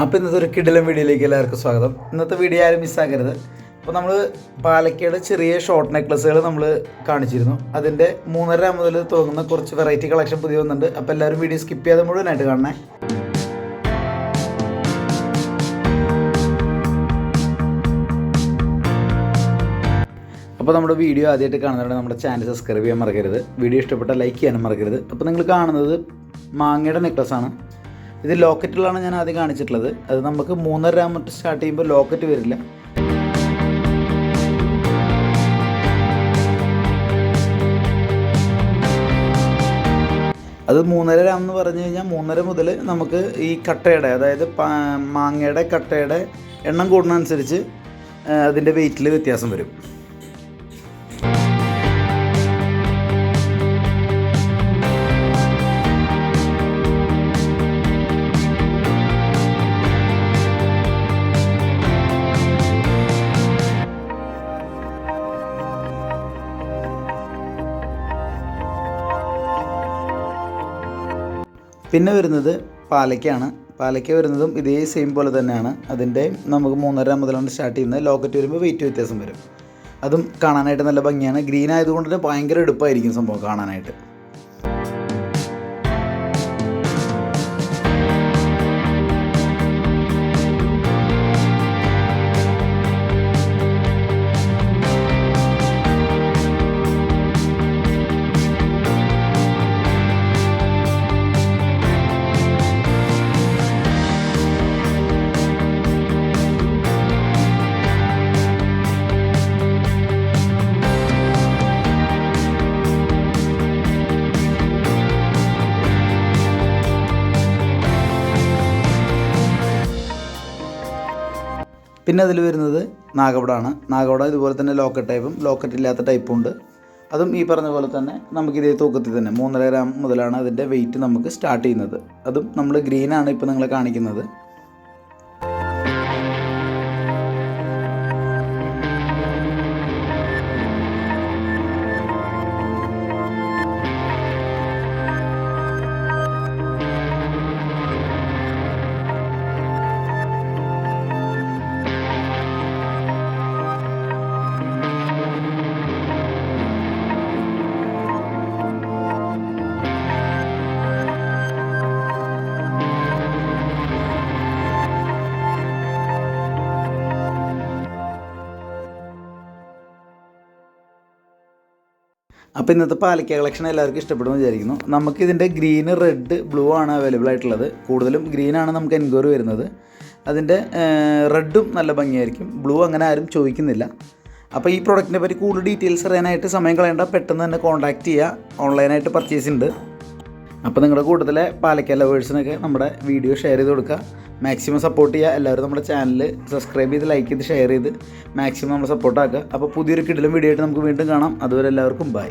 അപ്പോൾ ഇന്നത്തെ ഒരു കിടിലൻ വീഡിയോയിലേക്ക് എല്ലാവർക്കും സ്വാഗതം. ഇന്നത്തെ വീഡിയോ ആരും മിസ്സാക്കരുത്. അപ്പോൾ നമ്മൾ പാലക്കയുടെ ചെറിയ ഷോർട്ട് നെക്ലസുകൾ നമ്മൾ കാണിച്ചിരുന്നു. അതിൻ്റെ 3.5 മുതൽ തുടങ്ങുന്ന കുറച്ച് വെറൈറ്റി കളക്ഷൻ പുതിയ വന്നിട്ടുണ്ട്. അപ്പോൾ എല്ലാവരും വീഡിയോ സ്കിപ്പ് ചെയ്യാതെ മുഴുവനായിട്ട് കാണണേ. അപ്പോൾ നമ്മുടെ വീഡിയോ ആദ്യമായിട്ട് കാണുന്നവരുടെ നമ്മുടെ ചാനൽ സബ്സ്ക്രൈബ് ചെയ്യാൻ മറക്കരുത്. വീഡിയോ ഇഷ്ടപ്പെട്ടാൽ ലൈക്ക് ചെയ്യാനും മറക്കരുത്. അപ്പോൾ നിങ്ങൾ കാണുന്നത് മാങ്ങയുടെ നെക്ലസ്സാണ്. ഇത് ലോക്കറ്റിലാണ് ഞാൻ ആദ്യം കാണിച്ചിട്ടുള്ളത്. അത് നമുക്ക് 3.5 തൊട്ട് സ്റ്റാർട്ട് ചെയ്യുമ്പോൾ ലോക്കറ്റ് വരില്ല. അത് 3.5 എന്ന് പറഞ്ഞു കഴിഞ്ഞാൽ 3.5 മുതൽ നമുക്ക് ഈ കട്ടയുടെ, അതായത് മാങ്ങയുടെ കട്ടയുടെ എണ്ണം കൂടുന്നതനുസരിച്ച് അതിൻ്റെ വെയിറ്റിൽ വ്യത്യാസം വരും. പിന്നെ വരുന്നത് പാലയ്ക്കാണ്. പാലയ്ക്ക വരുന്നതും ഇതേ സെയിം പോലെ തന്നെയാണ്. അതിൻ്റെ നമുക്ക് 3.5 മുതലാണ് സ്റ്റാർട്ട് ചെയ്യുന്നത്. ലോക്കറ്റ് വരുമ്പോൾ വെയിറ്റ് വ്യത്യാസം വരും. അതും കാണാനായിട്ട് നല്ല ഭംഗിയാണ്. ഗ്രീൻ ആയതുകൊണ്ട് തന്നെ ഭയങ്കര എടുപ്പായിരിക്കും സംഭവം കാണാനായിട്ട്. പിന്നെ അതിൽ വരുന്നത് നാഗപടമാണ്. നാഗപട ഇതുപോലെ തന്നെ ലോക്കറ്റ് ടൈപ്പും ലോക്കറ്റ് ഇല്ലാത്ത ടൈപ്പും ഉണ്ട്. അതും ഈ പറഞ്ഞ പോലെ തന്നെ നമുക്ക് ഇതേ തൂക്കത്തിൽ തന്നെ 3.5 ഗ്രാം മുതലാണ് അതിൻ്റെ വെയിറ്റ് നമുക്ക് സ്റ്റാർട്ട് ചെയ്യുന്നത്. അതും നമ്മൾ ഗ്രീനാണ് ഇപ്പോൾ നിങ്ങളെ കാണിക്കുന്നത്. അപ്പോൾ ഇന്നത്തെ പാലക്ക കളക്ഷൻ എല്ലാവർക്കും ഇഷ്ടപ്പെടുമെന്ന് വിചാരിക്കുന്നു. നമുക്കിതിൻ്റെ ഗ്രീന്, റെഡ്, ബ്ലൂ ആണ് അവൈലബിൾ ആയിട്ടുള്ളത്. കൂടുതലും ഗ്രീനാണ് നമുക്ക് എൻക്വയറി വരുന്നത്. അതിൻ്റെ റെഡും നല്ല ഭംഗിയായിരിക്കും. ബ്ലൂ അങ്ങനെ ആരും ചോദിക്കുന്നില്ല. അപ്പോൾ ഈ പ്രോഡക്റ്റിനെ പറ്റി കൂടുതൽ ഡീറ്റെയിൽസ് അറിയാനായിട്ട് സമയം കളയേണ്ട, പെട്ടെന്ന് തന്നെ കോൺടാക്റ്റ് ചെയ്യുക. ഓൺലൈനായിട്ട് പർച്ചേസ് ഉണ്ട്. അപ്പോൾ നിങ്ങളുടെ കൂട്ടത്തിലെ പാലക്ക ലവേഴ്സിനൊക്കെ നമ്മുടെ വീഡിയോ ഷെയർ ചെയ്ത് കൊടുക്കുക. മാക്സിമം സപ്പോർട്ട് ചെയ്യുക. എല്ലാവരും നമ്മുടെ ചാനൽ സബ്സ്ക്രൈബ് ചെയ്ത് ലൈക്ക് ചെയ്ത് ഷെയർ ചെയ്ത് മാക്സിമം നമ്മൾ സപ്പോർട്ടാക്കുക. അപ്പോൾ പുതിയൊരു കിടിലൻ വീഡിയോ ആയിട്ട് നമുക്ക് വീണ്ടും കാണാം. അതുവരെ എല്ലാവർക്കും ബൈ.